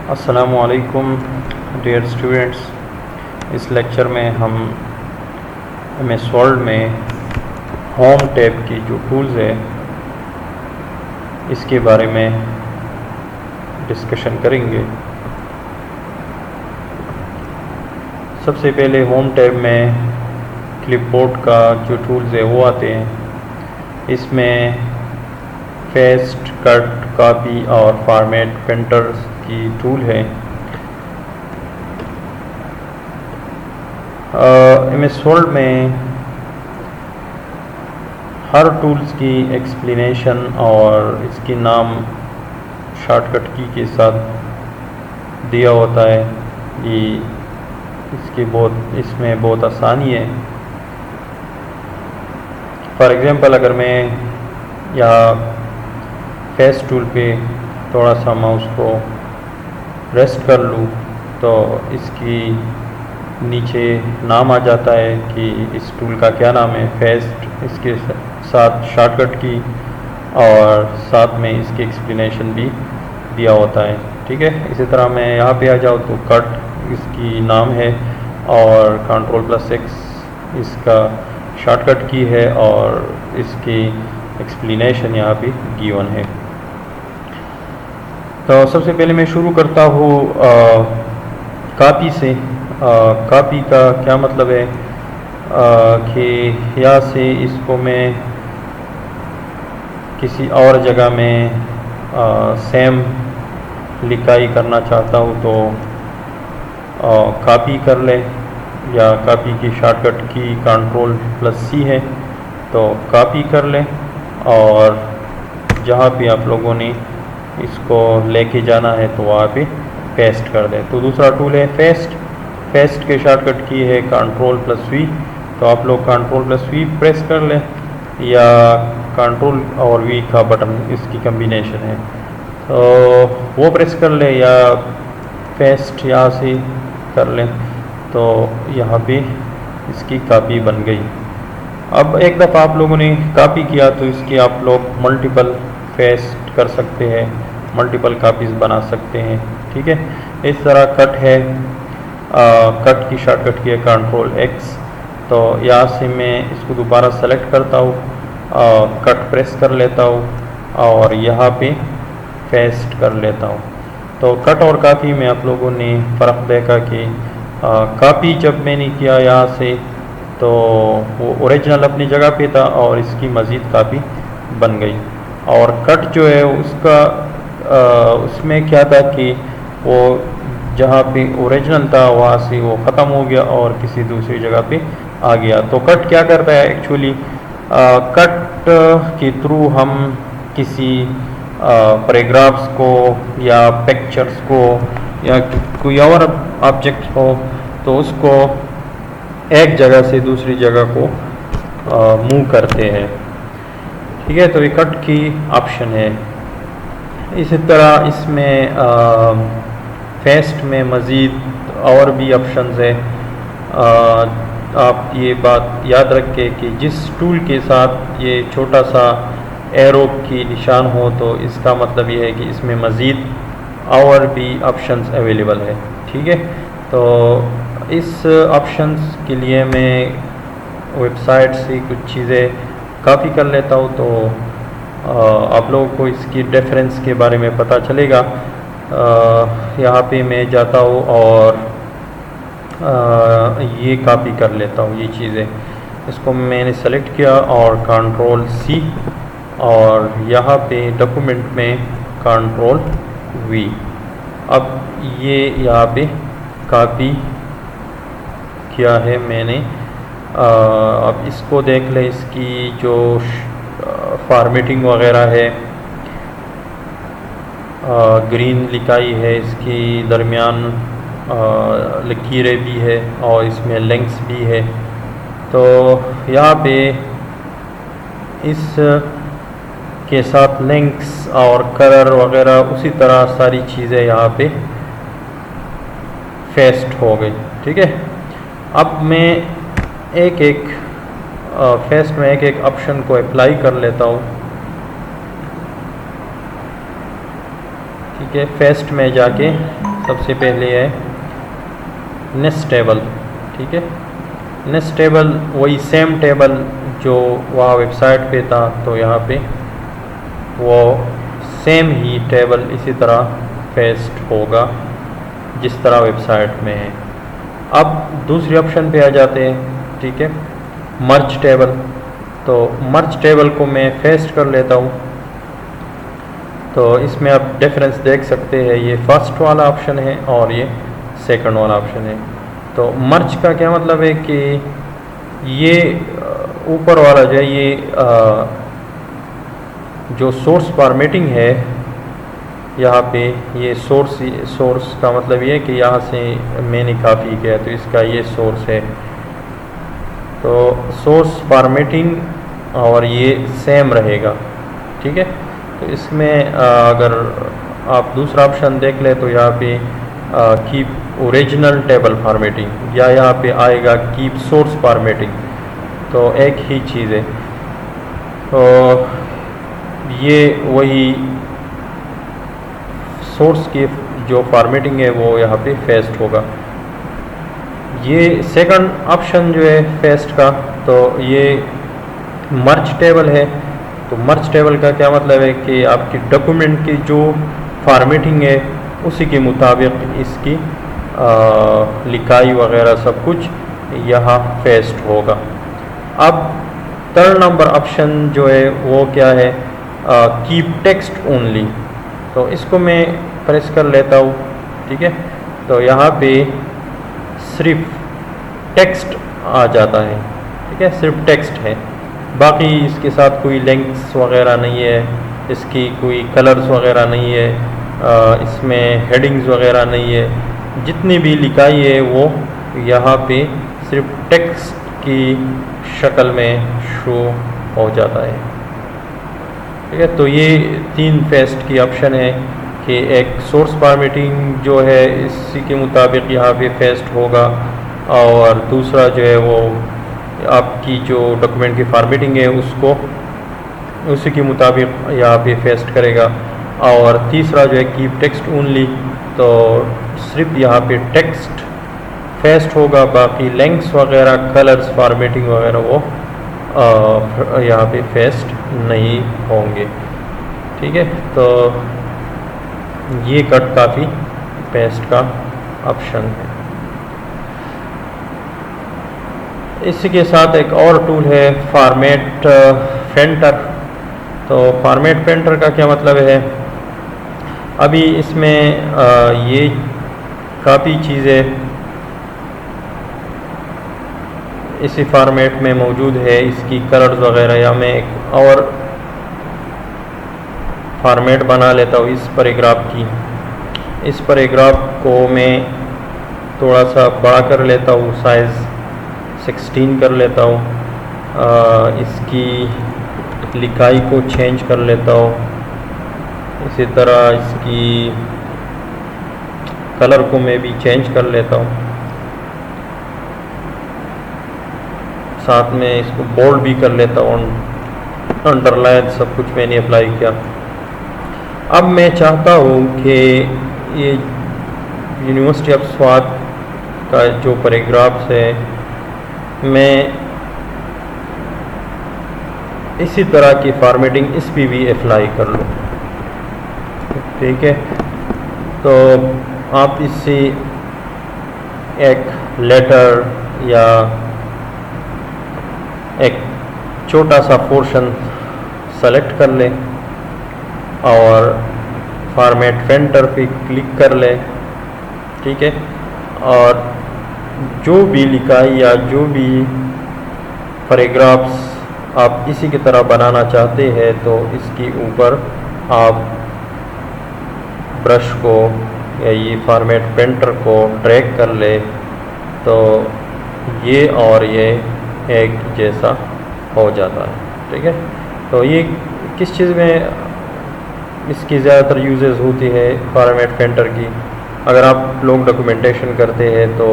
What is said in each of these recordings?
अस्सलामुअलैकुम dear students. इस lecture में हम MS वर्ड में होम टैब की जो टूल्स है इसके बारे में डिस्कशन करेंगे। सबसे पहले होम टैब में क्लिपबोर्ड का जो टूल्स है वो आते हैं। इसमें पेस्ट, कट, कॉपी और फॉर्मेट प्रिंटर्स की टूल है। MS वर्ड में हर टूल्स की एक्सप्लेनेशन और इसकी नाम शॉर्टकट की के साथ दिया होता है। ये इसमें बहुत आसानी है। फॉर एग्ज़ाम्पल अगर मैं यहाँ फेस टूल पे थोड़ा सा माउस को रेस्ट कर लूँ तो इसकी नीचे नाम आ जाता है कि इस टूल का क्या नाम है। फेस्ट, इसके साथ शॉर्टकट की और साथ में इसकी एक्सप्लेनेशन भी दिया होता है। ठीक है, इसी तरह मैं यहाँ पे आ जाऊँ तो कट इसकी नाम है और Ctrl+X इसका शॉर्टकट की है और इसकी एक्सप्लेनेशन यहाँ पे गिवन है। तो सबसे पहले मैं शुरू करता हूँ कॉपी से। कॉपी का क्या मतलब है कि यहाँ से इसको मैं किसी और जगह में सेम लिखाई करना चाहता हूँ तो कॉपी कर ले, या कॉपी की शॉर्टकट की Ctrl+C है तो कॉपी कर ले और जहाँ भी आप लोगों ने इसको लेके जाना है तो वहाँ पे पेस्ट कर दें। तो दूसरा टूल है पेस्ट। पेस्ट के शॉर्टकट की है Ctrl+V, तो आप लोग Ctrl+V प्रेस कर लें या Ctrl और V का बटन इसकी कम्बिनेशन है तो वो प्रेस कर ले या पेस्ट यहाँ से कर लें तो यहाँ पे इसकी कॉपी बन गई। अब एक दफ़ा आप लोगों ने कॉपी किया तो इसकी आप लोग मल्टीपल पेस्ट कर सकते हैं, मल्टीपल कॉपीज़ बना सकते हैं। ठीक है, इस तरह कट है। कट की शॉर्टकट की है Ctrl+X, तो यहाँ से मैं इसको दोबारा सेलेक्ट करता हूँ, कट प्रेस कर लेता हूँ और यहाँ पे पेस्ट कर लेता हूँ। तो कट और कॉपी में आप लोगों ने फ़र्क देखा कि कॉपी जब मैंने किया यहाँ से तो वो ओरिजिनल अपनी जगह पे था और इसकी मज़ीद कॉपी बन गई। और कट जो है उसका उसमें क्या था कि वो जहाँ पे ओरिजिनल था वहाँ से वो ख़त्म हो गया और किसी दूसरी जगह पे आ गया। तो कट क्या करता है एक्चुअली, कट के थ्रू हम किसी पैराग्राफ्स को या पिक्चर्स को या कोई और ऑब्जेक्ट हो तो उसको एक जगह से दूसरी जगह को मूव करते हैं। ठीक है, तो ये कट की ऑप्शन है। इसी तरह इसमें पेस्ट में मज़ीद और भी ऑप्शंस है। आप ये बात याद रखें कि जिस टूल के साथ ये छोटा सा एरो की निशान हो तो इसका मतलब ये है कि इसमें मज़ीद और भी ऑप्शंस अवेलेबल है। ठीक है, तो इस ऑप्शंस के लिए मैं वेबसाइट से कुछ चीज़ें कॉपी कर लेता हूँ तो आप लोगों को इसकी डिफरेंस के बारे में पता चलेगा। यहाँ पे मैं जाता हूँ और ये कॉपी कर लेता हूँ ये चीज़ें। इसको मैंने सेलेक्ट किया और Ctrl+C और यहाँ पे डॉक्यूमेंट में Ctrl+V। अब ये यहाँ पे कॉपी किया है मैंने। अब इसको देख ले, इसकी जो फॉर्मेटिंग वगैरह है, ग्रीन लिखाई है, इसकी दरमियान लकीरें भी है और इसमें लिंक्स भी है। तो यहाँ पे इस के साथ लिंक्स और कलर वगैरह उसी तरह सारी चीज़ें यहाँ पे पेस्ट हो गई। ठीक है, अब मैं एक एक पेस्ट में एक एक ऑप्शन को अप्लाई कर लेता हूँ। ठीक है, पेस्ट में जाके सबसे पहले है नेक्स्ट टेबल। ठीक है, नेक्स्ट टेबल वही सेम टेबल जो वहाँ वेबसाइट पे था, तो यहाँ पे वो सेम ही टेबल इसी तरह पेस्ट होगा जिस तरह वेबसाइट में है। अब दूसरे ऑप्शन पे आ जाते हैं। ठीक है, मर्ज टेबल। तो मर्ज टेबल को मैं पेस्ट कर लेता हूँ। तो इसमें आप डिफरेंस देख सकते हैं, ये फर्स्ट वाला ऑप्शन है और ये सेकंड वाला ऑप्शन है। तो मर्ज का क्या मतलब है कि ये ऊपर वाला जो है ये जो सोर्स फॉर्मेटिंग है यहाँ पे, ये सोर्स का मतलब ये है कि यहाँ से मैंने कॉपी किया तो इसका ये सोर्स है। तो सोर्स फॉर्मेटिंग और ये सेम रहेगा। ठीक है, तो इसमें अगर आप दूसरा ऑप्शन देख ले तो यहाँ पे कीप ओरिजिनल टेबल फॉर्मेटिंग, या यहाँ पे आएगा कीप सोर्स फॉर्मेटिंग, तो एक ही चीज़ है। तो ये वही सोर्स की जो फॉर्मेटिंग है वो यहाँ पे पेस्ट होगा। ये सेकंड ऑप्शन जो है पेस्ट का, तो ये मर्ज टेबल है। तो मर्ज टेबल का क्या मतलब है कि आपकी डॉक्यूमेंट की जो फॉर्मेटिंग है उसी के मुताबिक इसकी लिखाई वगैरह सब कुछ यहाँ पेस्ट होगा। अब थर्ड नंबर ऑप्शन जो है वो क्या है, कीप टेक्स्ट ओनली। तो इसको मैं प्रेस कर लेता हूँ। ठीक है, तो यहाँ पे सिर्फ टेक्स्ट आ जाता है। ठीक है, सिर्फ टेक्स्ट है, बाकी इसके साथ कोई लिंक्स वगैरह नहीं है, इसकी कोई कलर्स वगैरह नहीं है, इसमें हेडिंग्स वगैरह नहीं है। जितनी भी लिखाई है वो यहाँ पे सिर्फ टेक्स्ट की शक्ल में शो हो जाता है। ठीक है, तो ये तीन पेस्ट की ऑप्शन है कि एक सोर्स फॉर्मेटिंग जो है इसी के मुताबिक यहाँ पे पेस्ट होगा, और दूसरा जो है वो आपकी जो डॉक्यूमेंट की फॉर्मेटिंग है उसको उसी के मुताबिक यहाँ पे पेस्ट करेगा, और तीसरा जो है कीप टेक्स्ट ओनली, तो सिर्फ यहाँ पे टेक्स्ट पेस्ट होगा, बाकी लिंक्स वगैरह कलर्स फॉर्मेटिंग वगैरह वो यहाँ पे पेस्ट नहीं होंगे। ठीक है, तो ये कट कॉपी पेस्ट का ऑप्शन है। इसी के साथ एक और टूल है फॉर्मेट पेंटर। तो फॉर्मेट पेंटर का क्या मतलब है, अभी इसमें ये काफ़ी चीज़ें इसी फॉर्मेट में मौजूद है, इसकी कलर्स वगैरह, या मैं एक और फॉर्मेट बना लेता हूँ इस पैराग्राफ की। इस पैराग्राफ को मैं थोड़ा सा बड़ा कर लेता हूँ, साइज़ 16 कर लेता हूँ, इसकी लिखाई को चेंज कर लेता हूँ, इसी तरह इसकी कलर को मैं भी चेंज कर लेता हूँ, साथ में इसको बोल्ड भी कर लेता हूँ, अंडरलाइन सब कुछ मैंने अप्लाई किया। अब मैं चाहता हूँ कि ये यूनिवर्सिटी ऑफ स्वात का जो पैराग्राफ्स है मैं इसी तरह की फॉर्मेटिंग इस पर भी अप्लाई कर लूँ। ठीक है, तो आप इससे एक लेटर या एक छोटा सा पोर्शन सेलेक्ट कर लें और फॉर्मेट पेंटर पे क्लिक कर लें। ठीक है, और जो भी लिखाई या जो भी पैराग्राफ्स आप इसी की तरह बनाना चाहते हैं तो इसके ऊपर आप ब्रश को या ये फॉर्मेट पेंटर को ड्रैग कर ले, तो ये और ये एक जैसा हो जाता है। ठीक है, तो ये किस चीज़ में इसकी ज़्यादातर यूजेस होती है फॉर्मेट पेंटर की, अगर आप लोग डॉक्यूमेंटेशन करते हैं तो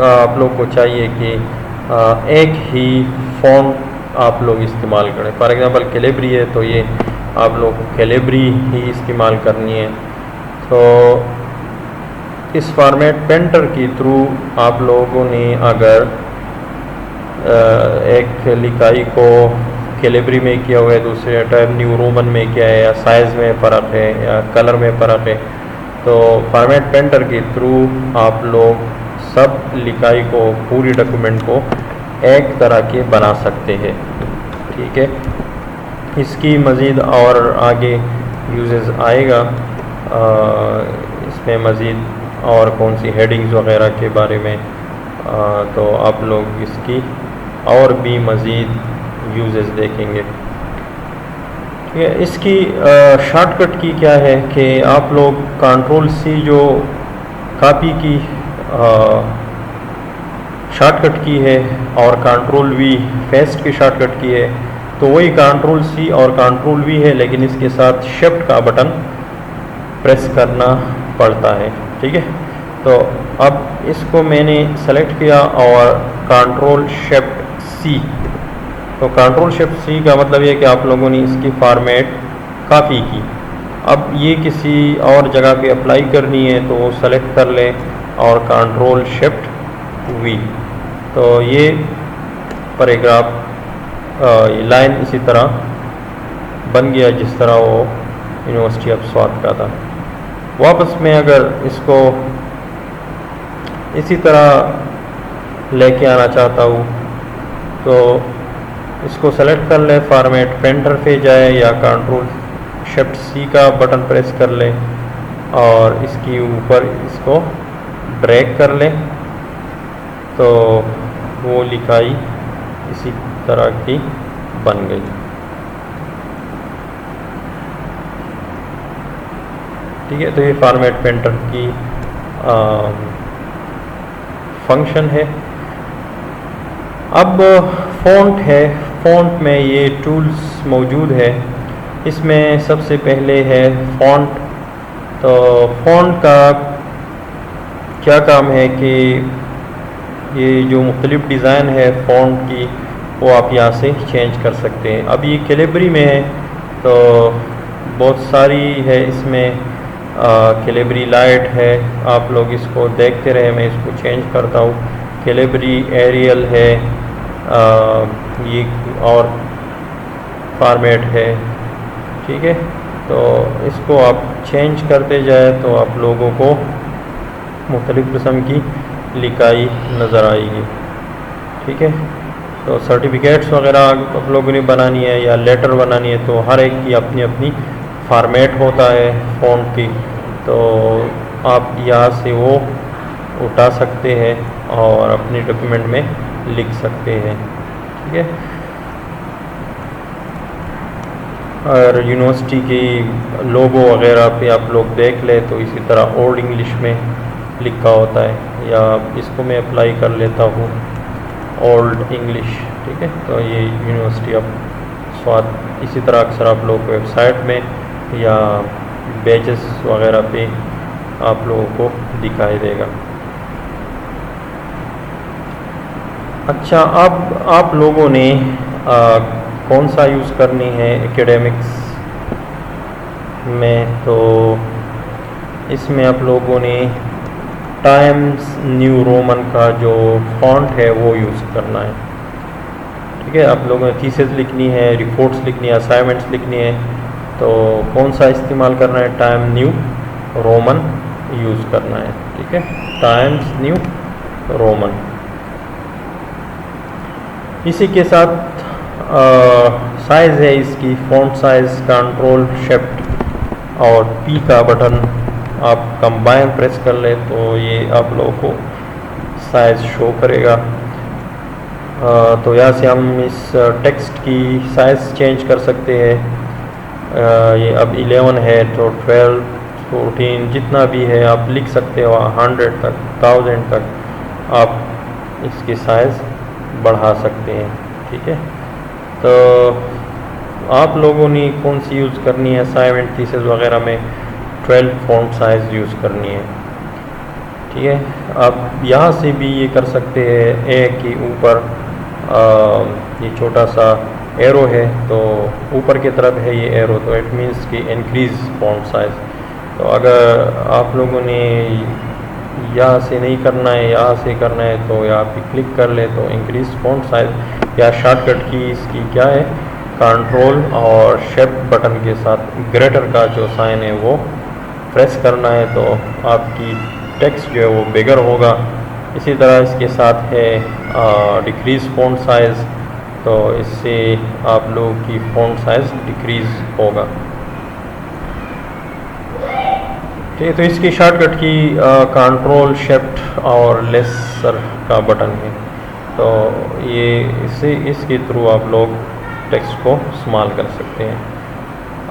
आप लोग को चाहिए कि एक ही फ़ॉन्ट आप लोग इस्तेमाल करें। फॉर एग्ज़ाम्पल कैलिब्री है तो ये आप लोग कैलिब्री ही इस्तेमाल करनी है। तो इस फॉर्मेट पेंटर के थ्रू आप लोगों ने अगर एक लिखाई को कैलिबरी में किया हुआ है, दूसरे टाइम न्यू रोमन में किया है, या साइज़ में फ़र्क है या कलर में फ़र्क है, तो फॉर्मेट पेंटर के थ्रू आप लोग सब लिखाई को, पूरी डॉक्यूमेंट को एक तरह के बना सकते हैं। ठीक है, इसकी मज़ीद और आगे यूजेस आएगा, इसमें मज़ीद और कौन सी हेडिंग्स वगैरह के बारे में, तो आप लोग इसकी और भी मज़ीद यूजेस देखेंगे। ठीक है, इसकी शॉर्टकट की क्या है कि आप लोग कंट्रोल सी जो कॉपी की शॉर्टकट की है और कंट्रोल वी पेस्ट की शॉर्टकट की है, तो वही कंट्रोल सी और कंट्रोल वी है, लेकिन इसके साथ शिफ्ट का बटन प्रेस करना पड़ता है। ठीक है, तो अब इसको मैंने सेलेक्ट किया और कंट्रोल शिफ्ट सी, तो कंट्रोल शिफ्ट सी का मतलब ये कि आप लोगों ने इसकी फॉर्मेट कॉपी की। अब ये किसी और जगह पे अप्लाई करनी है तो वो सेलेक्ट कर लें और कंट्रोल शिफ्ट वी, तो ये पैराग्राफ लाइन इसी तरह बन गया जिस तरह वो यूनिवर्सिटी ऑफ स्वात का था। वापस मैं अगर इसको इसी तरह लेके आना चाहता हूँ तो इसको सेलेक्ट कर ले, फॉर्मेट पेंटर पे जाए या कंट्रोल शिफ्ट सी का बटन प्रेस कर ले और इसकी ऊपर इसको ड्रैग कर ले, तो वो लिखाई इसी तरह की बन गई। ठीक है, तो ये फॉर्मेट पेंटर की फंक्शन है। अब फ़ॉन्ट है, फ़ॉन्ट में ये टूल्स मौजूद है। इसमें सबसे पहले है फ़ॉन्ट। तो फ़ॉन्ट का क्या काम है कि ये जो मुख्तलिफ़ डिज़ाइन है फ़ॉन्ट की वो आप यहाँ से चेंज कर सकते हैं। अब ये कैलिबरी में है तो बहुत सारी है, इसमें कैलिबरी लाइट है, आप लोग इसको देखते रहे, मैं इसको चेंज करता हूँ। कैलिबरी एरियल है, ये और फॉर्मेट है। ठीक है, तो इसको आप चेंज करते जाए तो आप लोगों को मुख्तलिफ़ किस्म की लिखाई नज़र आएगी। ठीक है, तो सर्टिफिकेट्स वगैरह आप लोगों ने बनानी है या लेटर बनानी है तो हर एक की अपनी अपनी फॉर्मेट होता है फ़ॉन्ट की, तो आप यहाँ से वो उठा सकते हैं और अपनी डॉक्यूमेंट में लिख सकते हैं। ठीक है, और यूनिवर्सिटी की लोगो वगैरह पे आप लोग देख ले तो इसी तरह ओल्ड इंग्लिश में लिखा होता है, या इसको मैं अप्लाई कर लेता हूँ ओल्ड इंग्लिश। ठीक है, तो ये यूनिवर्सिटी ऑफ स्वात इसी तरह अक्सर आप लोग वेबसाइट में या बैचेस वगैरह पे आप लोगों को दिखाई देगा। अच्छा, अब आप लोगों ने कौन सा यूज़ करनी है एकेडमिक्स में, तो इसमें आप लोगों ने टाइम्स न्यू रोमन का जो फ़ॉन्ट है वो यूज़ करना है। ठीक है, आप लोगों ने थीसिस लिखनी है, रिपोर्ट्स लिखनी है, असाइनमेंट्स लिखनी है, तो कौन सा इस्तेमाल करना है, टाइम न्यू रोमन यूज़ करना है। ठीक है, टाइम्स न्यू रोमन। इसी के साथ साइज़ है इसकी, फ़ॉन्ट साइज़ कंट्रोल शिफ्ट और पी का बटन आप कंबाइन प्रेस कर ले तो ये आप लोगों को साइज़ शो करेगा। तो यहाँ से हम इस टेक्स्ट की साइज़ चेंज कर सकते हैं। ये अब 11 है तो 12, 14 जितना भी है आप लिख सकते हो, 100 तक, 1000 तक आप इसकी साइज़ बढ़ा सकते हैं। ठीक है, तो आप लोगों ने कौन सी यूज़ करनी है असाइनमेंट थीसिस वगैरह में, 12 फ़ॉन्ट साइज़ यूज़ करनी है। ठीक है, आप यहाँ से भी ये कर सकते हैं, ए के ऊपर ये छोटा सा एरो है तो ऊपर की तरफ है ये एरो, तो इट मीन्स कि इंक्रीज़ फ़ॉन्ट साइज़, तो अगर आप लोगों ने यहाँ से नहीं करना है, यहाँ से करना है, तो यहाँ पे क्लिक कर ले तो इंक्रीज फ़ॉन्ट साइज या शॉर्टकट की इसकी क्या है, कंट्रोल और शिफ्ट बटन के साथ ग्रेटर का जो साइन है वो प्रेस करना है, तो आपकी टेक्स्ट जो है वो बिगर होगा। इसी तरह इसके साथ है डिक्रीज़ फ़ॉन्ट साइज़, तो इससे आप लोगों की फ़ॉन्ट साइज़ डिक्रीज़ होगा। ठीक है, तो इसकी शॉर्टकट की कंट्रोल शिफ्ट और लेसर का बटन है, तो ये इसके थ्रू आप लोग टेक्स्ट को इस्तेमाल कर सकते हैं।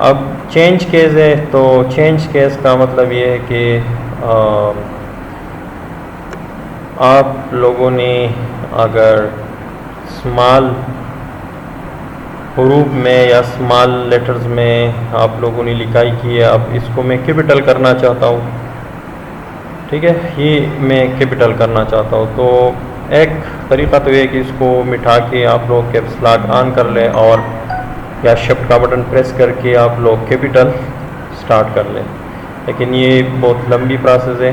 अब चेंज केस है, तो चेंज केस का मतलब ये है कि आप लोगों ने अगर स्मॉल हरूफ में या स्मॉल लेटर्स में आप लोगों ने लिखाई की है, अब इसको मैं कैपिटल करना चाहता हूँ, ठीक है, ये मैं कैपिटल करना चाहता हूँ, तो एक तरीका तो ये है कि इसको मिटा के आप लोग कैप्स लॉक ऑन कर लें और या शिफ्ट का बटन प्रेस करके आप लोग कैपिटल स्टार्ट कर लें, लेकिन ये बहुत लंबी प्रोसेस है।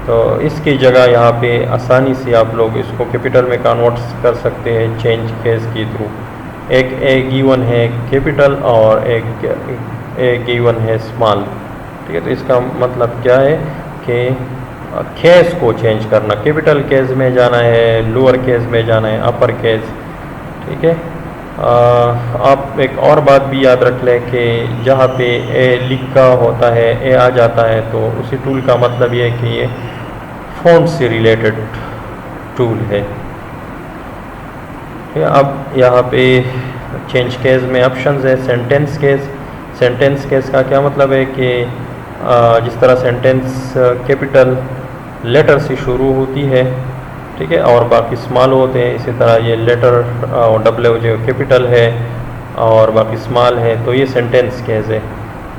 तो इसकी जगह यहाँ पे आसानी से आप लोग इसको कैपिटल में कन्वर्ट कर सकते हैं चेंज केस के थ्रू। एक ए गिवन है कैपिटल और एक ए गिवन है स्मॉल, ठीक है। तो इसका मतलब क्या है कि केस को चेंज करना, कैपिटल केस में जाना है, लोअर केस में जाना है, अपर केस, ठीक है। आप एक और बात भी याद रख लें कि जहाँ पे ए लिखा होता है, ए आ जाता है, तो उसी टूल का मतलब ये है कि ये फ़ॉन्ट से रिलेटेड टूल है। अब यहाँ पे चेंज केस में ऑप्शंस है सेंटेंस केस। सेंटेंस केस का क्या मतलब है कि जिस तरह सेंटेंस कैपिटल लेटर से शुरू होती है, ठीक है, और बाकी स्मॉल होते हैं, इसी तरह ये लेटर और डब्ल्यू जो कैपिटल है और बाकी स्मॉल है, तो ये सेंटेंस केस है।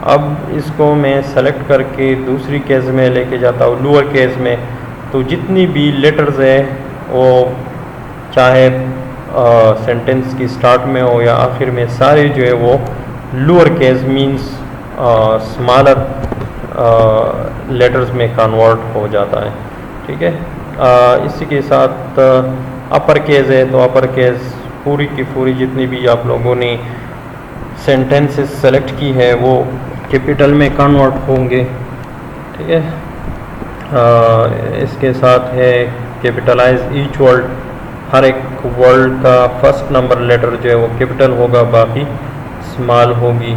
अब इसको मैं सेलेक्ट करके दूसरी केस में लेके जाता हूँ, लोअर केस में, तो जितनी भी लेटर्स है वो चाहे सेंटेंस की स्टार्ट में हो या आखिर में, सारे जो है वो lower case means smaller letters में कन्वर्ट हो जाता है, ठीक है। इसी के साथ अपर केस है, तो अपर केस पूरी की पूरी जितनी भी आप लोगों ने सेंटेंसेस सेलेक्ट की है वो कैपिटल में कन्वर्ट होंगे, ठीक है। इसके साथ है कैपिटलाइज ईच वर्ड, हर एक वर्ड का फर्स्ट नंबर लेटर जो है वो कैपिटल होगा, बाकी स्मॉल होगी।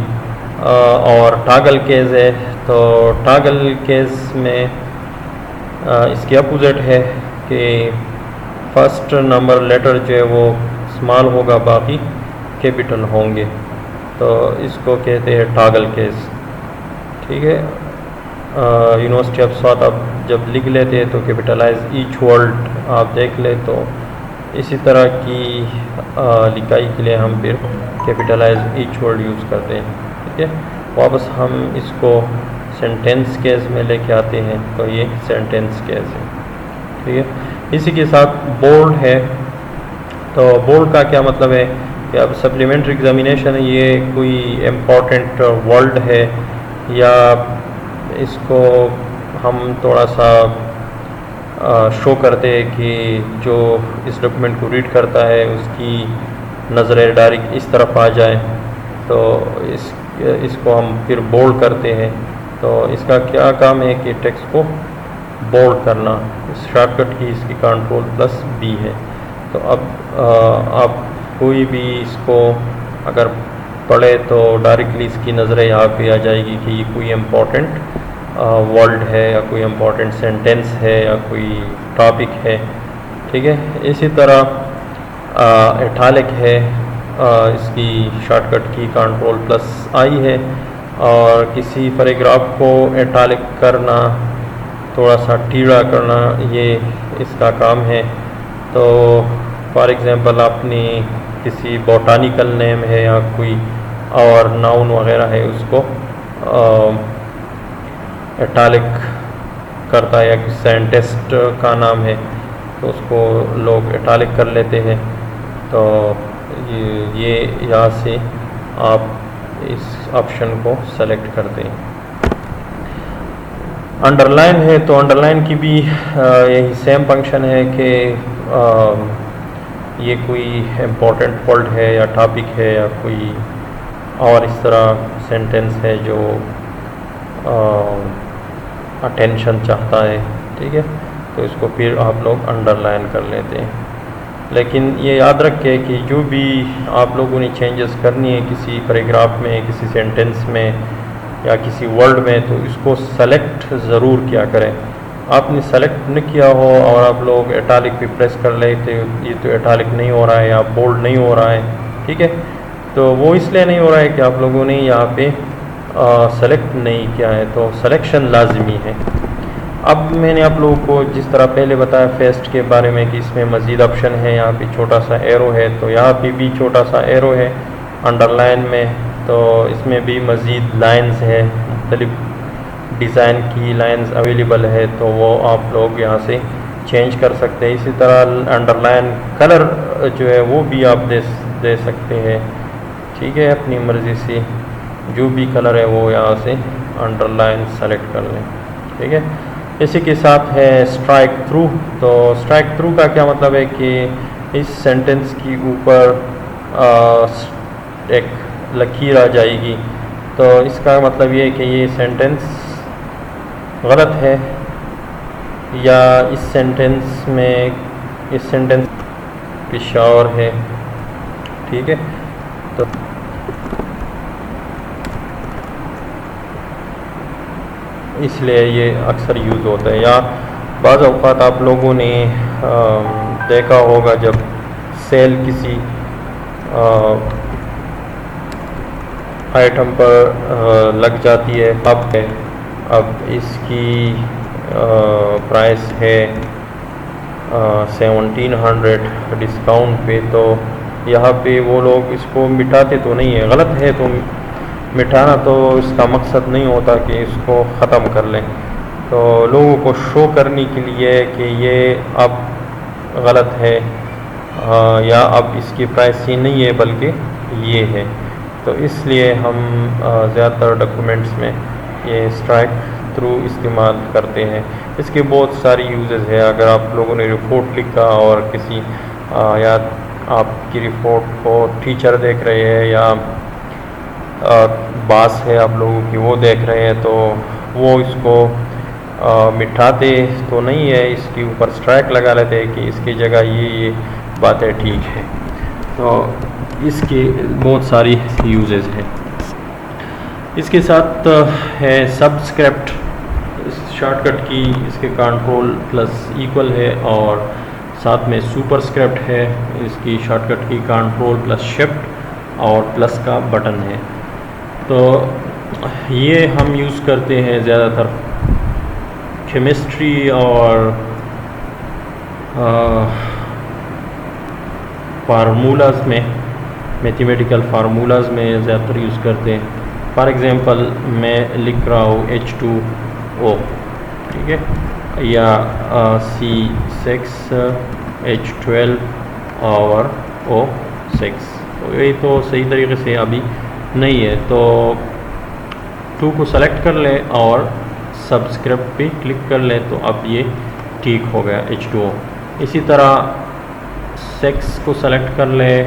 और टॉगल केस है, तो टॉगल केस में इसके अपोजिट है कि फर्स्ट नंबर लेटर जो है वो स्मॉल होगा, बाकी कैपिटल होंगे, तो इसको कहते हैं टॉगल केस, ठीक है। यूनिवर्सिटी ऑफ स्वात आप जब लिख लेते हैं तो कैपिटलाइज ईच वर्ड आप देख ले, तो इसी तरह की लिखाई के लिए हम फिर कैपिटलाइज ईच वर्ड यूज़ करते हैं, ठीक है। वापस हम इसको सेंटेंस केस में लेके आते हैं, तो ये सेंटेंस केस है, ठीक है। इसी के साथ बोल्ड है, तो बोल्ड का क्या मतलब है कि अब सप्लीमेंट्री एग्जामिनेशन है, ये कोई इम्पोर्टेंट वर्ड है या इसको हम थोड़ा सा शो करते हैं कि जो इस डॉक्यूमेंट को रीड करता है उसकी नज़र डायरेक्ट इस तरफ आ जाए, तो इसको हम फिर बोल्ड करते हैं। तो इसका क्या काम है कि टेक्स्ट को बोल्ड करना, इस शॉर्टकट की इसकी कंट्रोल+B है। तो अब आप कोई भी इसको अगर पढ़े तो डायरेक्टली इसकी नज़रें यहाँ पे आ जाएगी कि ये कोई इम्पोर्टेंट वर्ड है या कोई इम्पोर्टेंट सेंटेंस है या कोई टॉपिक है, ठीक है। इसी तरह इटैलिक है, इसकी शॉर्टकट की कंट्रोल+I है, और किसी पैराग्राफ को इटैलिक करना, थोड़ा सा टीढ़ा करना, ये इसका काम है। तो फॉर एग्ज़ाम्पल आपने किसी बोटानिकल नेम है या कोई और नाउन वगैरह है उसको इटैलिक करता है, या किसी साइंटिस्ट का नाम है तो उसको लोग इटैलिक कर लेते हैं। तो ये यहाँ से आप इस ऑप्शन को सेलेक्ट करते हैं। अंडरलाइन है तो अंडरलाइन की भी यही सेम फंक्शन है कि ये कोई इम्पोर्टेंट वर्ड है या टॉपिक है या कोई और इस तरह सेंटेंस है जो अटेंशन चाहता है, ठीक है, तो इसको फिर आप लोग अंडरलाइन कर लेते हैं। लेकिन ये याद रखें कि जो भी आप लोगों ने चेंजेस करनी है किसी पैराग्राफ में, किसी सेंटेंस में या किसी वर्ड में, तो इसको सेलेक्ट ज़रूर किया करें। आपने सेलेक्ट न किया हो और आप लोग इटैलिक पे प्रेस कर लेते, ये तो इटैलिक नहीं हो रहा है या बोल्ड नहीं हो रहा है, ठीक है, तो वो इसलिए नहीं हो रहा है कि आप लोगों ने यहाँ पे सेलेक्ट नहीं किया है, तो सिलेक्शन लाजमी है। अब मैंने आप लोगों को जिस तरह पहले बताया फेस्ट के बारे में कि इसमें मज़ीद ऑप्शन है, यहाँ पे छोटा सा एरो है, तो यहाँ पे भी छोटा सा एरो है अंडरलाइन में, तो इसमें भी मज़ीद लाइंस है, मुख्तलिफ डिज़ाइन की लाइंस अवेलेबल है, तो वो आप लोग यहाँ से चेंज कर सकते हैं। इसी तरह अंडरलाइन कलर जो है वो भी आप दे सकते हैं, ठीक है, अपनी मर्ज़ी से जो भी कलर है वो यहाँ से अंडरलाइन सेलेक्ट कर लें, ठीक है। इसी के साथ है स्ट्राइक थ्रू। तो स्ट्राइक थ्रू का क्या मतलब है कि इस सेंटेंस की ऊपर एक लकीर आ जाएगी, तो इसका मतलब ये है कि ये सेंटेंस गलत है या इस सेंटेंस पेशावर है, ठीक है। तो इसलिए ये अक्सर यूज़ होता है। या बाज़ औक़ात आप लोगों ने देखा होगा जब सेल किसी आइटम पर लग जाती है, अब इसकी प्राइस है 1700 डिस्काउंट पे, तो यहाँ पे वो लोग इसको मिटाते तो नहीं है, गलत है, तो मिटाना तो इसका मकसद नहीं होता कि इसको ख़त्म कर लें, तो लोगों को शो करने के लिए कि ये अब गलत है या अब इसकी प्राइस ही नहीं है बल्कि ये है, तो इसलिए हम ज़्यादातर डॉक्यूमेंट्स में ये स्ट्राइक थ्रू इस्तेमाल करते हैं। इसके बहुत सारी यूजेस है। अगर आप लोगों ने रिपोर्ट लिखा और किसी या आपकी रिपोर्ट को टीचर देख रहे हैं या बास है आप लोगों की वो देख रहे हैं, तो वो इसको मिटाते तो नहीं है, इसके ऊपर स्ट्राइक लगा लेते हैं कि इसकी जगह ये बातें ठीक है। तो इसकी बहुत सारी यूजेस हैं। इसके साथ है सबस्क्रिप्ट, शॉर्टकट की इसके कंट्रोल प्लस इक्वल है, और साथ में सुपरस्क्रिप्ट है, इसकी शॉर्टकट की कंट्रोल प्लस शिफ्ट और प्लस का बटन है। तो ये हम यूज़ करते हैं ज़्यादातर केमिस्ट्री और फार्मूलाज में, मैथमेटिकल फार्मूलाज में ज़्यादातर यूज़ करते हैं। फॉर एग्ज़ाम्पल मैं लिख रहा हूँ H2O, ठीक है, या C6 H12 और O6, तो ये तो सही तरीके से अभी नहीं है, तो 2 को सेलेक्ट कर लें और सबस्क्रिप्ट पे क्लिक कर लें, तो अब ये ठीक हो गया H2O। इसी तरह 6 को सेलेक्ट कर लें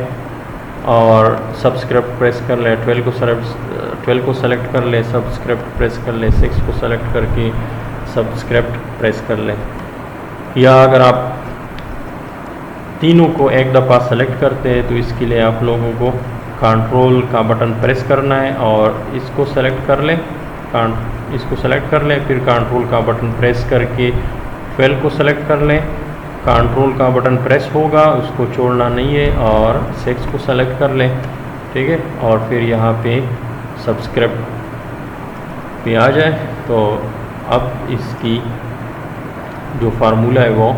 और सबस्क्रिप्ट प्रेस कर लें, 12 को सेलेक्ट कर लें, सबस्क्रिप्ट प्रेस कर लें, 6 को सेलेक्ट करके सबस्क्रिप्ट प्रेस कर लें। या अगर आप तीनों को एक दफ़ा सेलेक्ट करते हैं तो इसके लिए आप लोगों को कंट्रोल का बटन प्रेस करना है और इसको सेलेक्ट कर लें, इसको सेलेक्ट कर लें, फिर कंट्रोल का बटन प्रेस करके 12 को सेलेक्ट कर लें, कंट्रोल का बटन प्रेस होगा, उसको छोड़ना नहीं है, और 6 को सेलेक्ट कर लें, ठीक है, और फिर यहाँ पे सबस्क्रिप्ट पे आ जाए, तो अब इसकी जो फार्मूला है वो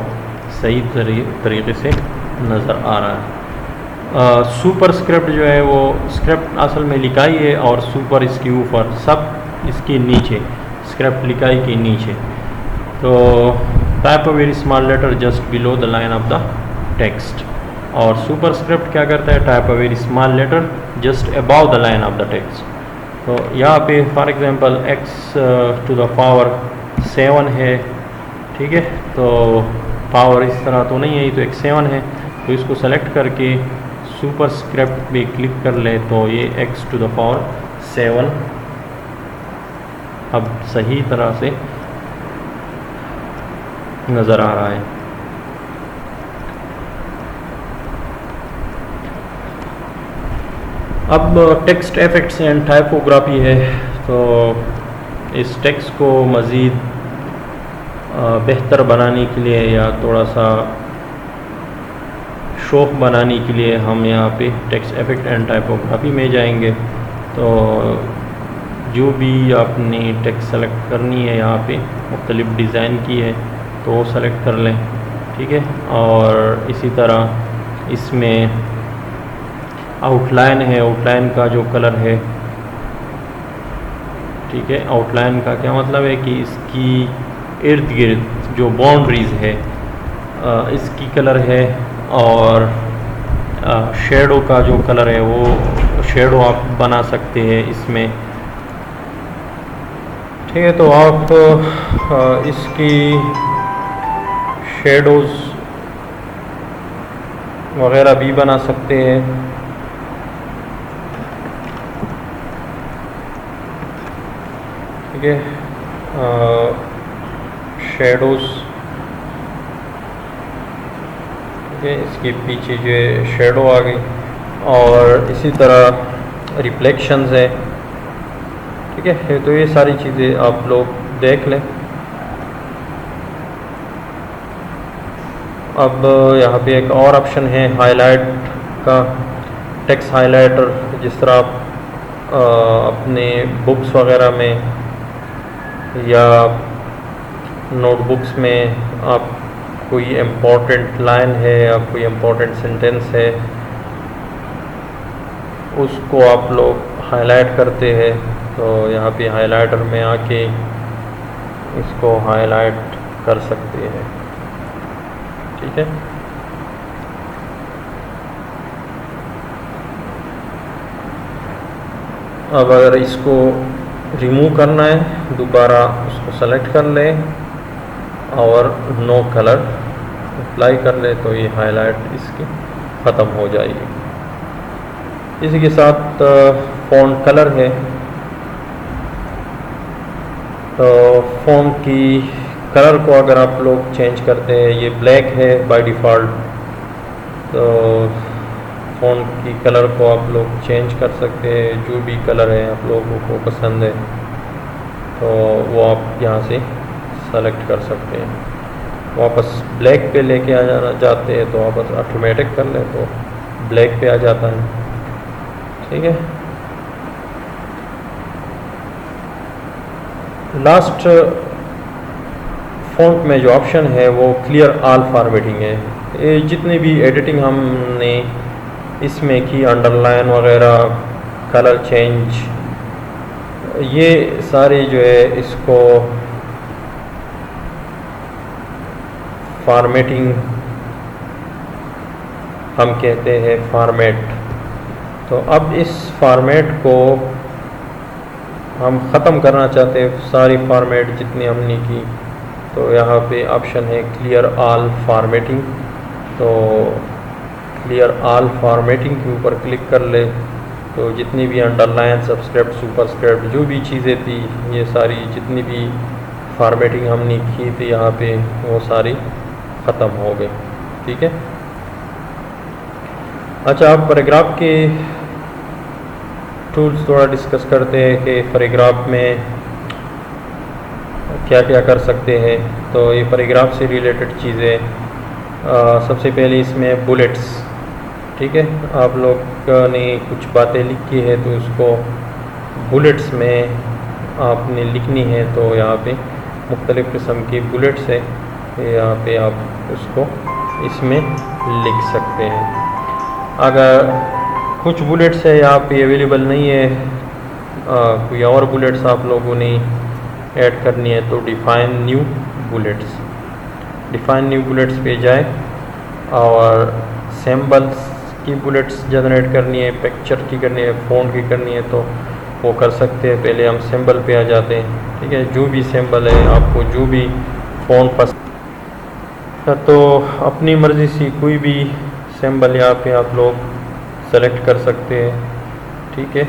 सही तरीके से नज़र आ रहा है। सुपर स्क्रिप्ट जो है वो स्क्रिप्ट असल में लिखाई है और सुपर इसके ऊपर, सब इसके नीचे, स्क्रिप्ट लिखाई के नीचे। तो type a very small letter just below the line of the text, और सुपर स्क्रिप्ट क्या करता है, type a very small letter just above the line of the text. तो यहाँ पे for example x to the power 7 है, ठीक है। तो पावर इस तरह तो नहीं है, ये तो एक 7 है। तो इसको सेलेक्ट करके सुपरस्क्रिप्ट पे क्लिक कर ले तो ये x⁴ अब सही तरह से नज़र आ रहा है। अब टेक्स्ट इफेक्ट्स एंड टाइपोग्राफी है। तो इस टेक्स्ट को मज़ीद बेहतर बनाने के लिए या थोड़ा सा शौक बनाने के लिए हम यहाँ पे टेक्स्ट इफेक्ट एंड टाइपोग्राफी में जाएंगे। तो जो भी आपने टेक्स्ट सेलेक्ट करनी है, यहाँ पे मुख्तलिफ डिज़ाइन की है तो वो सेलेक्ट कर लें, ठीक है। और इसी तरह इसमें आउटलाइन है, आउटलाइन का जो कलर है, ठीक है। आउटलाइन का क्या मतलब है कि इसकी इर्द गिर्द जो बाउंड्रीज़ है इसकी कलर है। और शेडो का जो कलर है वो शेडो आप बना सकते हैं इसमें, ठीक है। तो आप इसकी शेडोज़ वगैरह भी बना सकते हैं, ठीक है। शेडोज़, ठीक है, इसके पीछे जो है शेडो आ गई। और इसी तरह रिफ्लेक्शंस है, ठीक है। तो ये सारी चीज़ें आप लोग देख लें। अब यहाँ पे एक और ऑप्शन है हाईलाइट का, टेक्स्ट हाइलाइटर। जिस तरह आप अपने बुक्स वगैरह में या नोटबुक्स में आप कोई इम्पोर्टेंट लाइन है या कोई इम्पोर्टेंट सेंटेंस है उसको आप लोग हाईलाइट करते हैं, तो यहाँ पे हाइलाइटर में आके इसको हाईलाइट कर सकते हैं, ठीक है। अब अगर इसको रिमूव करना है दोबारा उसको सेलेक्ट कर लें और नो कलर अप्लाई कर ले तो ये हाईलाइट इसकी ख़त्म हो जाएगी। इसी के साथ फ़ॉन्ट कलर है। तो फ़ॉन्ट की कलर को अगर आप लोग चेंज करते हैं, ये ब्लैक है बाय डिफ़ॉल्ट, तो फ़ॉन्ट की कलर को आप लोग चेंज कर सकते हैं। जो भी कलर है आप लोगों को पसंद है तो वो आप यहाँ से सेलेक्ट कर सकते हैं। वापस ब्लैक पे लेके आ जाना चाहते हैं तो वापस ऑटोमेटिक कर लें तो ब्लैक पे आ जाता है, ठीक है। लास्ट फ़ॉन्ट में जो ऑप्शन है वो क्लियर ऑल फॉर्मेटिंग है। ये जितनी भी एडिटिंग हमने इसमें की, अंडरलाइन वगैरह, कलर चेंज, ये सारे जो है इसको फॉर्मेटिंग हम कहते हैं, फॉर्मेट। तो अब इस फॉर्मेट को हम ख़त्म करना चाहते हैं, सारी फॉर्मेट जितनी हमने की। तो यहाँ पे ऑप्शन है क्लियर ऑल फॉर्मेटिंग। तो क्लियर ऑल फॉर्मेटिंग के ऊपर क्लिक कर ले तो जितनी भी अंडरलाइन, सबस्क्रिप्ट, सुपरस्क्रिप्ट जो भी चीज़ें थी, ये सारी जितनी भी फॉर्मेटिंग हमने की थी यहाँ पे वो सारी ख़त्म हो गई, ठीक है। अच्छा, अब पैराग्राफ के टूल्स थोड़ा डिस्कस करते हैं कि पैराग्राफ में क्या क्या कर सकते हैं। तो ये पैराग्राफ से रिलेटेड चीज़ें, सबसे पहले इसमें बुलेट्स, ठीक है। आप लोग ने कुछ बातें लिखी है तो उसको बुलेट्स में आपने लिखनी है, तो यहाँ पे मुख्तलिफ़ किस्म की बुलेट्स है, यहाँ पे आप उसको इसमें लिख सकते हैं। अगर कुछ बुलेट्स है यहाँ पे अवेलेबल नहीं है, कोई और बुलेट्स आप लोगों ने ऐड करनी है तो define new bullets, define new bullets पे जाए और सिंबल्स की बुलेट्स जनरेट करनी है, पिक्चर की करनी है, फ़ॉन्ट की करनी है तो वो कर सकते हैं। पहले हम सिंबल पे आ जाते हैं, ठीक है। जो भी सिंबल है, आपको जो भी फ़ोन पसंद, तो अपनी मर्ज़ी से कोई भी सिंबल यहाँ पे आप लोग सेलेक्ट कर सकते हैं, ठीक है।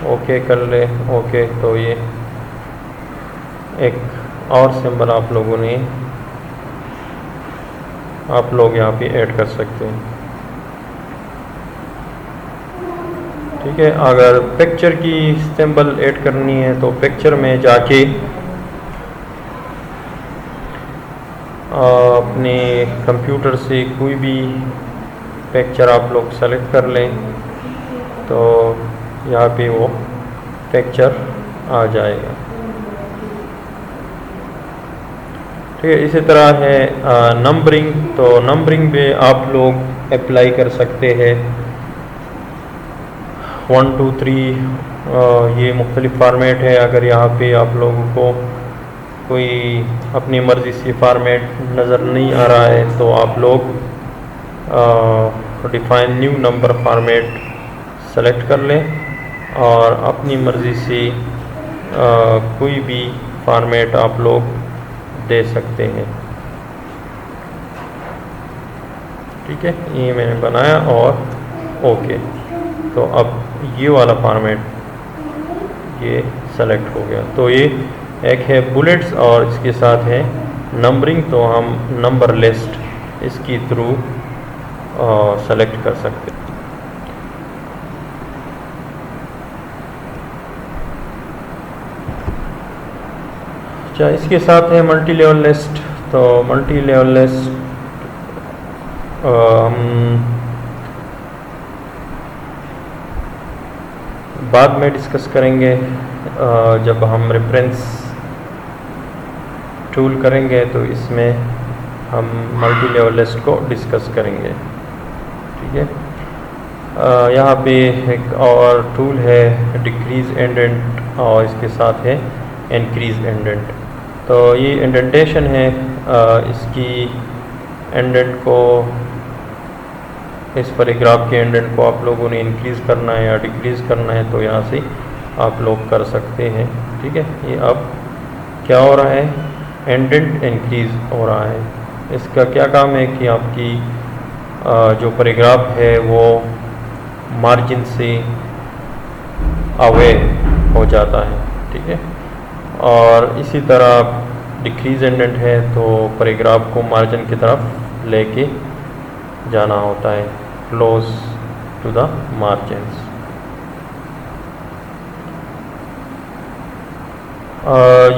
ओके कर ले, ओके। तो ये एक और सिंबल आप लोग यहाँ पे ऐड कर सकते हैं, ठीक है। अगर पिक्चर की सिंबल ऐड करनी है तो पिक्चर में जाके अपने कंप्यूटर से कोई भी पिक्चर आप लोग सेलेक्ट कर लें, तो यहाँ पे वो पिक्चर आ जाएगा, ठीक है। इसी तरह है नंबरिंग। तो नंबरिंग पे आप लोग अप्लाई कर सकते हैं 1 2 3, ये मुख्तलिफ फार्मेट है। अगर यहाँ पे आप लोगों को कोई अपनी मर्ज़ी से फार्मेट नज़र नहीं आ रहा है तो आप लोग define new number format select कर लें और अपनी मर्ज़ी से कोई भी फार्मेट आप लोग दे सकते हैं, ठीक है। ये मैंने बनाया और ओके। तो अब ये वाला फार्मेट ये सेलेक्ट हो गया। तो ये एक है बुलेट्स और इसके साथ है नंबरिंग। तो हम नंबर लिस्ट इसकी थ्रू सेलेक्ट कर सकते हैं। अच्छा, इसके साथ है मल्टी लेवल लिस्ट। तो मल्टी लेवल लिस्ट हम बाद में डिस्कस करेंगे। जब हम रेफरेंस टूल करेंगे तो इसमें हम मल्टी लेवल लिस्ट को डिस्कस करेंगे, ठीक है। यहाँ पे एक और टूल है डिक्रीज इंडेंट और इसके साथ है इंक्रीज इंडेंट। तो ये इंडेंटेशन है, इसकी इंडेंट को, इस पैराग्राफ के इंडेंट को आप लोगों ने इंक्रीज़ करना है या डिक्रीज़ करना है तो यहाँ से आप लोग कर सकते हैं, ठीक है। ये अब क्या हो रहा है, इंडेंट इंक्रीज़ हो रहा है। इसका क्या काम है कि आपकी जो पैराग्राफ है वो मार्जिन से अवे हो जाता है, ठीक है। और इसी तरह डिक्रीज इंडेंट है तो पैराग्राफ को मार्जिन की तरफ लेके जाना होता है, क्लोज टू द मार्जिन्स।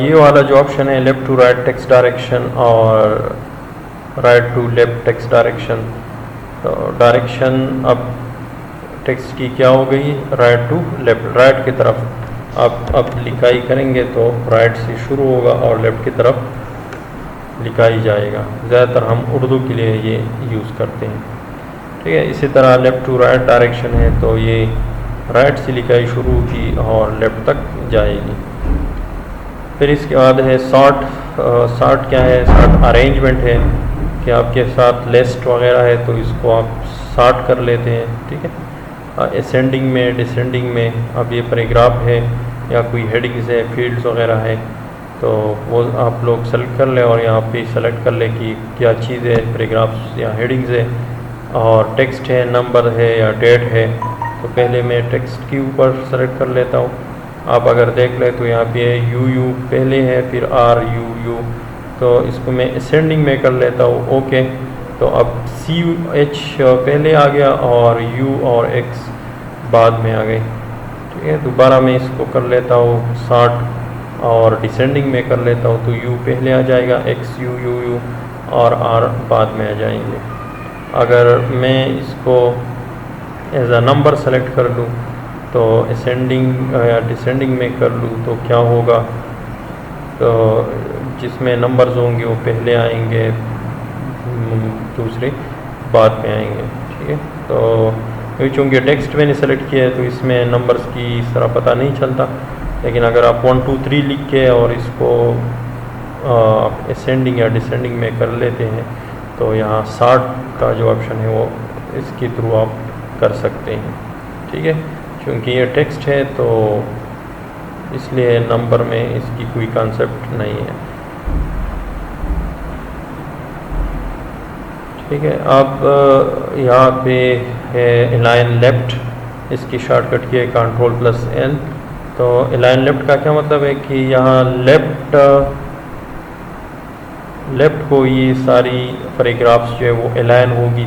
ये वाला जो ऑप्शन है left to right text direction और right to left text direction, तो डायरेक्शन अब टेक्स्ट की क्या हो गई, राइट टू लेफ़्ट, राइट की तरफ। अब लिखाई करेंगे तो राइट से शुरू होगा और लेफ़्ट की तरफ लिखाई जाएगा। ज़्यादातर हम उर्दू के लिए ये यूज़ करते हैं, ठीक है। इसी तरह लेफ़्ट टू राइट डायरेक्शन है तो ये राइट से लिखाई शुरू होगी और लेफ़्ट तक जाएगी। फिर इसके बाद है सॉर्ट। सॉर्ट क्या है, सॉर्ट अरेंजमेंट है कि आपके साथ लिस्ट वगैरह है तो इसको आप सॉर्ट कर लेते हैं, ठीक है। असेंडिंग में, डिसेंडिंग में। अब ये पैराग्राफ है या कोई हेडिंग्स है, फील्ड्स वगैरह है तो वो आप लोग सेलेक्ट कर लें और यहाँ पे सेलेक्ट कर लें कि क्या चीज़ है, पैराग्राफ्स या हेडिंग्स है। और टेक्स्ट है, नंबर है या डेट है। तो पहले मैं टेक्स्ट के ऊपर सेलेक्ट कर लेता हूँ। आप अगर देख लें तो यहाँ पे यू पहले है, फिर आर यू, तो इसको मैं असेंडिंग में कर लेता हूँ, ओके। तो अब CH पहले आ गया और U और X बाद में आ गई, ठीक है। दोबारा मैं इसको कर लेता हूँ सॉर्ट और डिसेंडिंग में कर लेता हूँ, तो U पहले आ जाएगा, X U और R बाद में आ जाएंगे। अगर मैं इसको एज अ नंबर सेलेक्ट कर लूँ तो असेंडिंग या डिसेंडिंग में कर लूँ तो क्या होगा, तो जिसमें नंबर्स होंगे वो पहले आएंगे, दूसरे बाद में आएंगे, ठीक है। तो चूँकि टेक्स्ट मैंने सेलेक्ट किया है तो इसमें नंबर्स की इस तरह पता नहीं चलता। लेकिन अगर आप 1 2 3 लिख के और इसको असेंडिंग या डिसेंडिंग में कर लेते हैं तो यहाँ सॉर्ट का जो ऑप्शन है वो इसके थ्रू आप कर सकते हैं, ठीक है। क्योंकि ये टेक्स्ट है तो इसलिए नंबर में इसकी कोई कॉन्सेप्ट नहीं है। ठीक है, अब यहाँ पे है अलाइन लेफ्ट, इसकी शॉर्टकट की है Ctrl+L। तो अलाइन लेफ्ट का क्या मतलब है कि यहाँ लेफ्ट को ये सारी पैराग्राफ्स जो है वो अलाइन होगी,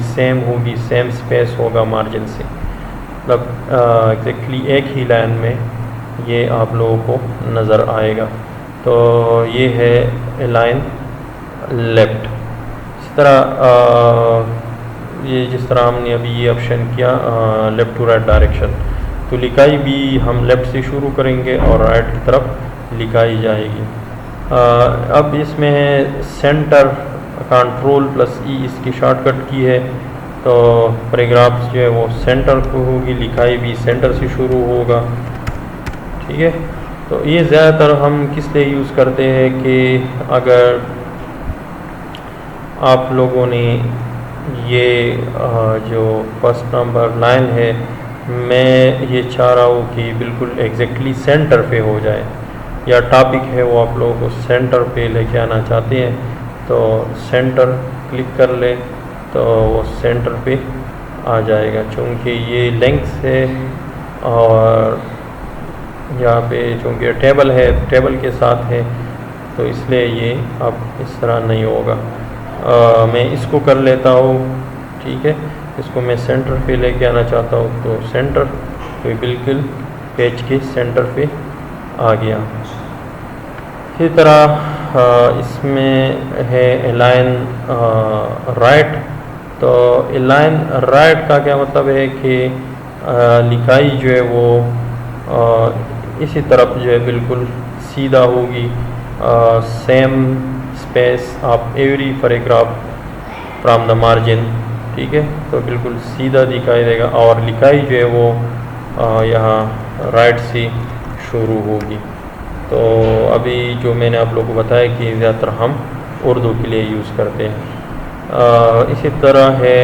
सेम स्पेस होगा मार्जिन से, मतलब एग्जैक्टली एक ही लाइन में ये आप लोगों को नज़र आएगा। तो ये है अलाइन लेफ्ट। इस तरह ये जिस तरह हमने अभी ये ऑप्शन किया लेफ़्ट टू राइट डायरेक्शन, तो लिखाई भी हम लेफ़्ट से शुरू करेंगे और राइट की तरफ लिखाई जाएगी। अब इसमें है सेंटर, Ctrl+E इसकी शॉर्टकट की है। तो पैराग्राफ्स जो है वो सेंटर को होगी, लिखाई भी सेंटर से शुरू होगा। ठीक है, तो ये ज़्यादातर हम किस लिए यूज़ करते हैं कि अगर आप लोगों ने ये जो फर्स्ट नंबर लाइन है, मैं ये चाह रहा हूँ कि बिल्कुल एग्जैक्टली सेंटर पे हो जाए, या टॉपिक है वो आप लोगों को सेंटर पे लेके आना चाहते हैं, तो सेंटर क्लिक कर ले तो वो सेंटर पे आ जाएगा। चूँकि ये लेंथ है और यहाँ पे चूँकि टेबल है, टेबल के साथ है, तो इसलिए ये अब इस तरह नहीं होगा। मैं इसको कर लेता हूँ। ठीक है, इसको मैं सेंटर पे लेके आना चाहता हूँ, तो सेंटर पे बिल्कुल पेज के सेंटर पे आ गया। इसी तरह इसमें है अलाइन राइट। तो अलाइन राइट का क्या मतलब है कि लिखाई जो है वो इसी तरफ जो है बिल्कुल सीधा होगी, सेम स्पेस आप every paragraph from the margin. ठीक है, तो बिल्कुल सीधा दिखाई देगा और लिखाई जो है वो यहाँ राइट से शुरू होगी। तो अभी जो मैंने आप लोगों को बताया कि ज़्यादातर हम उर्दू के लिए यूज़ करते हैं। इसी तरह है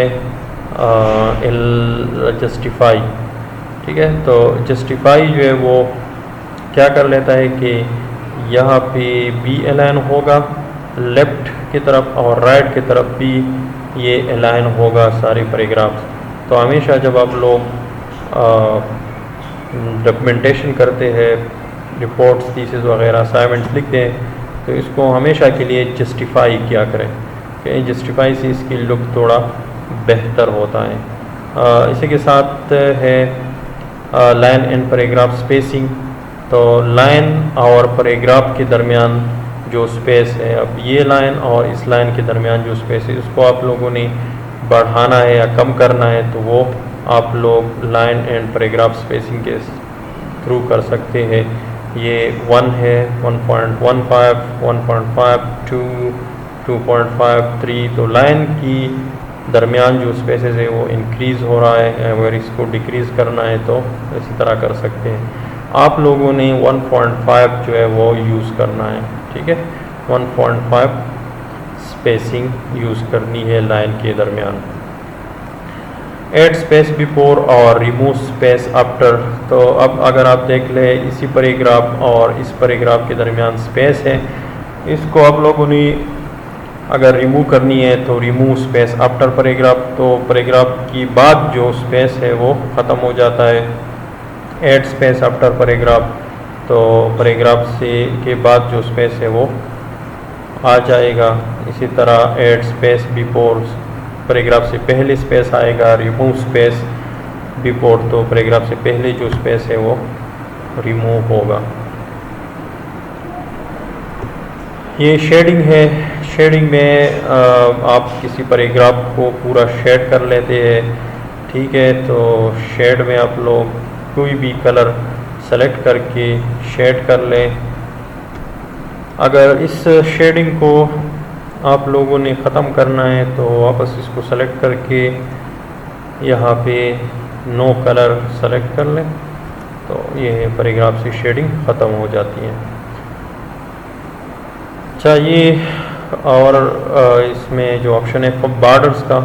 जस्टिफाई। ठीक है, तो जस्टिफाई जो है वो क्या कर लेता है कि यहाँ पे बी अलाइन होगा लेफ़्ट की तरफ और राइट की तरफ भी ये अलाइन होगा सारे पैराग्राफ्स। तो हमेशा जब आप लोग डॉक्यूमेंटेशन करते हैं, रिपोर्ट्स, थीसिस वगैरह असाइनमेंट्स लिखते हैं, तो इसको हमेशा के लिए जस्टिफाई किया करें, कि जस्टिफाई से इसकी लुक थोड़ा बेहतर होता है। इसी के साथ है लाइन एंड पैराग्राफ स्पेसिंग। तो लाइन और पैराग्राफ के दरमियान जो स्पेस है, अब ये लाइन और इस लाइन के दरमियान जो स्पेस है, उसको आप लोगों ने बढ़ाना है या कम करना है, तो वो आप लोग लाइन एंड पैराग्राफ स्पेसिंग के थ्रू कर सकते हैं। ये 1 है, 1.15, 1.5, 2, 2.5, 3। तो लाइन की दरमियान जो स्पेसेस है वो इंक्रीज़ हो रहा है, अगर इसको डिक्रीज़ करना है तो इसी तरह कर सकते हैं। आप लोगों ने 1.5 जो है वो यूज़ करना है। ठीक है, 1.5 स्पेसिंग यूज़ करनी है लाइन के दरमियान। ऐड स्पेस बिफोर और रिमूव स्पेस आफ्टर। तो अब अगर आप देख लें इसी पैराग्राफ और इस पैराग्राफ के दरमियान स्पेस है, इसको आप लोगों ने अगर रिमूव करनी है तो रिमूव स्पेस आफ्टर पैराग्राफ। तो पैराग्राफ की बाद जो स्पेस है वो ख़त्म हो जाता है। ऐड स्पेस आफ्टर पैराग्राफ, तो पैराग्राफ से के बाद जो स्पेस है वो आ जाएगा। इसी तरह ऐड स्पेस बिफोर, पैराग्राफ से पहले स्पेस आएगा। रिमूव स्पेस बिफोर, तो पैराग्राफ से पहले जो स्पेस है वो रिमूव होगा। ये शेडिंग है। शेडिंग में आप किसी पैराग्राफ को पूरा शेड कर लेते हैं। ठीक है, तो शेड में आप लोग कोई भी कलर सेलेक्ट करके शेड कर लें। अगर इस शेडिंग को आप लोगों ने ख़त्म करना है तो वापस इसको सेलेक्ट करके यहाँ पे नो कलर सेलेक्ट कर लें, तो ये पैराग्राफ से शेडिंग ख़त्म हो जाती है। अच्छा, ये और इसमें जो ऑप्शन है बॉर्डर्स का,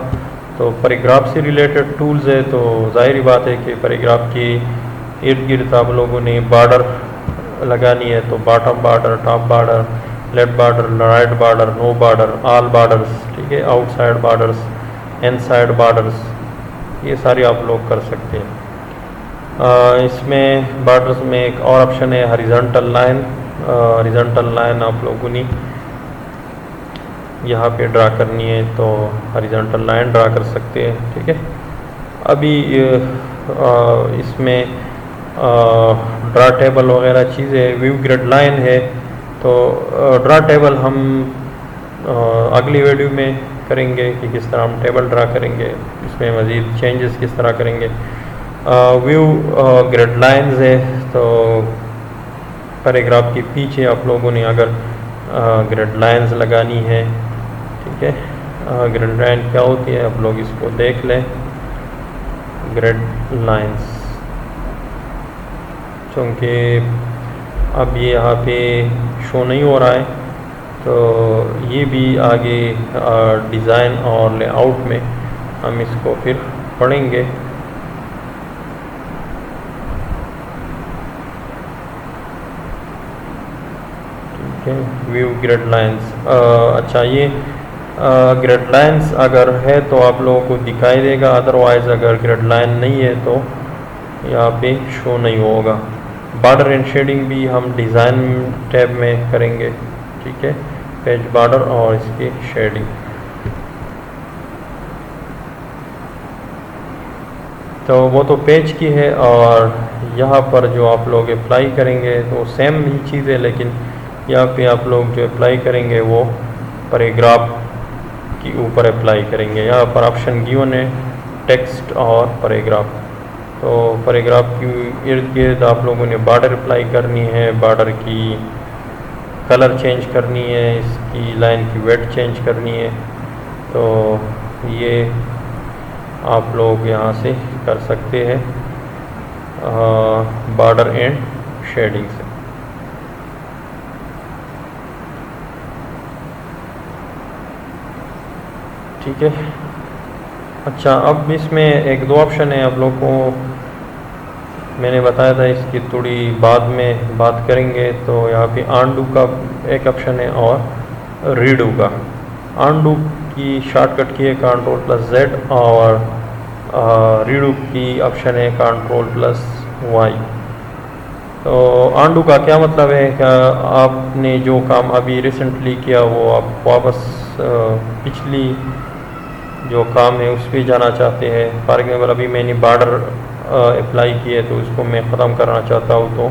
तो पैराग्राफ से रिलेटेड टूल्स है, तो ज़ाहिर बात है कि पैराग्राफ की इर्द गिर्द आप लोगों ने बॉर्डर लगानी है तो bottom border, top border, left border, right border, no border, all borders, ठीक है, आउटसाइड बॉर्डर्स, इनसाइड बॉर्डर्स, ये सारे आप लोग कर सकते हैं। इसमें बॉर्डर्स में एक और ऑप्शन है हॉरिजॉन्टल लाइन। हॉरिजॉन्टल लाइन आप लोगों ने यहाँ पे ड्रा करनी है तो हॉरिजॉन्टल लाइन ड्रा कर सकते हैं, ठीक है। अभी इसमें ड्रा टेबल वगैरह चीज़ें, व्यू ग्रिड लाइन है तो ड्रा टेबल हम अगली वीडियो में करेंगे कि किस तरह हम टेबल ड्रा करेंगे, इसमें मज़ीद चेंजेस किस तरह करेंगे। व्यू ग्रिड लाइंस है तो पैराग्राफ के पीछे आप लोगों ने अगर ग्रिड लाइंस लगानी है, ठीक है। ग्रिड लाइन क्या होती है आप लोग इसको देख लें। ग्रिड लाइंस चूँकि अब ये यहाँ पे शो नहीं हो रहा है तो ये भी आगे डिज़ाइन और लेआउट में हम इसको फिर पढ़ेंगे। ठीक है, व्यू ग्रिड लाइंस। अच्छा, ये ग्रिड लाइंस अगर है तो आप लोगों को दिखाई देगा, अदरवाइज़ अगर ग्रिड लाइन नहीं है तो यहाँ पे शो नहीं होगा। बॉर्डर एंड शेडिंग भी हम डिज़ाइन टैब में करेंगे, ठीक है, पेज बॉर्डर और इसकी शेडिंग। तो वो तो पेज की है और यहाँ पर जो आप लोग अप्लाई करेंगे तो सेम ही चीज़ है, लेकिन यहाँ पे आप लोग जो अप्लाई करेंगे वो पैराग्राफ के ऊपर अप्लाई करेंगे। यहाँ पर ऑप्शन गिवन है टेक्स्ट और पैराग्राफ। तो पैराग्राफ की इर्द गिर्द आप लोगों ने बॉर्डर अप्लाई करनी है, बॉर्डर की कलर चेंज करनी है, इसकी लाइन की वेट चेंज करनी है। तो ये आप लोग यहाँ से कर सकते हैं बॉर्डर एंड शेडिंग से। ठीक है। अच्छा, अब इसमें एक दो ऑप्शन है, आप लोग को मैंने बताया था इसकी थोड़ी बाद में बात करेंगे। तो यहाँ पे आंडू का एक ऑप्शन है और रीडू का। आंडू की शॉर्टकट की है Ctrl+Z और रीडू की ऑप्शन है Ctrl+Y। तो आंडू का क्या मतलब है कि आपने जो काम अभी रिसेंटली किया वो आप वापस पिछली जो काम है उस पर जाना चाहते हैं। फॉर एग्जाम्पल अभी मैंने बॉर्डर अप्लाई किए तो उसको मैं ख़त्म करना चाहता हूँ तो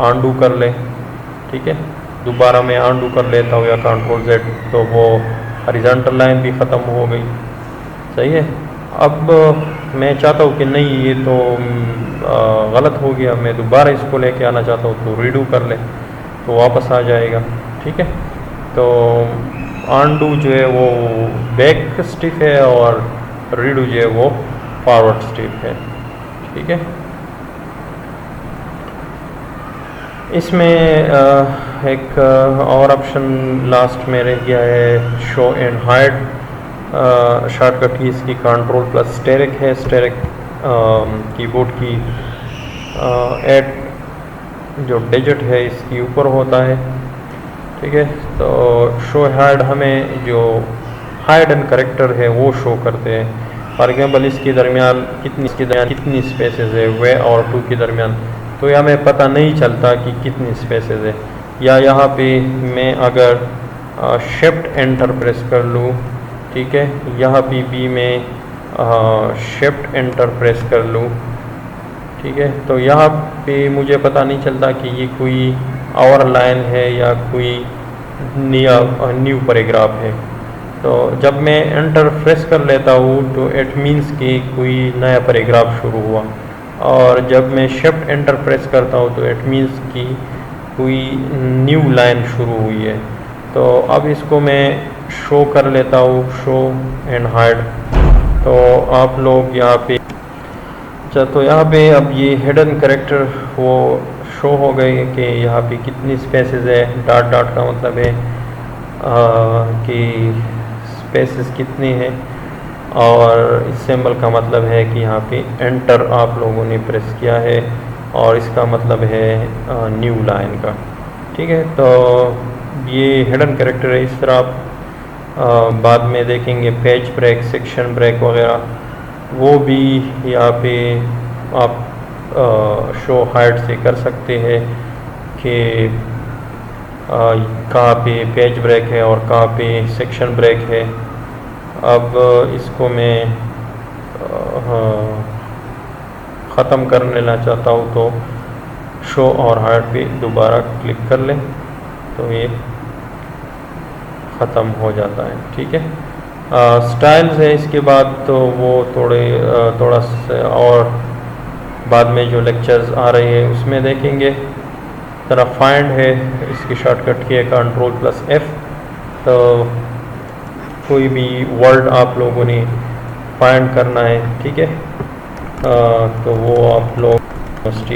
आंडू कर ले, ठीक है, दोबारा मैं आंडू कर लेता हूँ या Ctrl+Z, तो वो हॉरिजॉन्टल लाइन भी ख़त्म हो गई। सही है। अब मैं चाहता हूँ कि नहीं ये तो गलत हो गया, मैं दोबारा इसको लेके आना चाहता हूँ तो रीडू कर ले तो वापस आ जाएगा, ठीक है। तो आंडू जो है वो बैक स्टेप है और रीडू जो है वो फॉरवर्ड स्टेप है, ठीक है। इसमें एक और ऑप्शन लास्ट में रह गया है शो एंड हाइड। शॉर्टकट की इसकी Ctrl+Steric है। स्टेरिक कीबोर्ड की ऐड जो डिजिट है इसके ऊपर होता है, ठीक है। तो शो हाइड हमें जो हाइड एंड करेक्टर है वो शो करते हैं। फॉर एग्जाम्पल इसके दरमियान कितनी स्पेसेस है वे और टू के दरमियान, तो यह हमें पता नहीं चलता कि कितनी स्पेसेस है। या यहाँ पे मैं अगर शिफ्ट एंटर प्रेस कर लूँ, ठीक है, यहाँ पे भी मैं शिफ्ट एंटर प्रेस कर लूँ, ठीक है, तो यहाँ पे मुझे पता नहीं चलता कि ये कोई और लाइन है या कोई न्यू पैराग्राफ है। तो जब मैं एंटर प्रेस कर लेता हूँ तो इट मीन्स कि कोई नया पैराग्राफ शुरू हुआ, और जब मैं शिफ्ट एंटर प्रेस करता हूँ तो इट मीन्स कि कोई न्यू लाइन शुरू हुई है। तो अब इसको मैं शो कर लेता हूँ, शो एंड हाइड। तो आप लोग यहाँ पे, अच्छा, तो यहाँ पे अब ये हिडन कैरेक्टर वो शो हो गए कि यहाँ पे कितनी स्पेसेस है। डॉट डॉट का मतलब है कि स्पेसेस कितनी हैं, और इस सिंबल का मतलब है कि यहाँ पे एंटर आप लोगों ने प्रेस किया है और इसका मतलब है न्यू लाइन का। ठीक है, तो ये हिडन कैरेक्टर है। इस तरह आप बाद में देखेंगे पेज ब्रेक, सेक्शन ब्रेक वगैरह, वो भी यहाँ पे आप शो हाइड से कर सकते हैं कि कहाँ पे पेज ब्रेक है और कहाँ पे सेक्शन ब्रेक है। अब इसको मैं ख़त्म कर लेना चाहता हूँ तो शो और हाइड पे दोबारा क्लिक कर लें तो ये ख़त्म हो जाता है। ठीक है, स्टाइल्स है इसके बाद, तो वो थोड़ा सा और बाद में जो लेक्चर्स आ रहे हैं उसमें देखेंगे। तरह फाइंड है, इसकी शॉर्टकट की है Ctrl+F। तो कोई भी वर्ड आप लोगों ने फाइंड करना है, ठीक है, तो वो आप लोग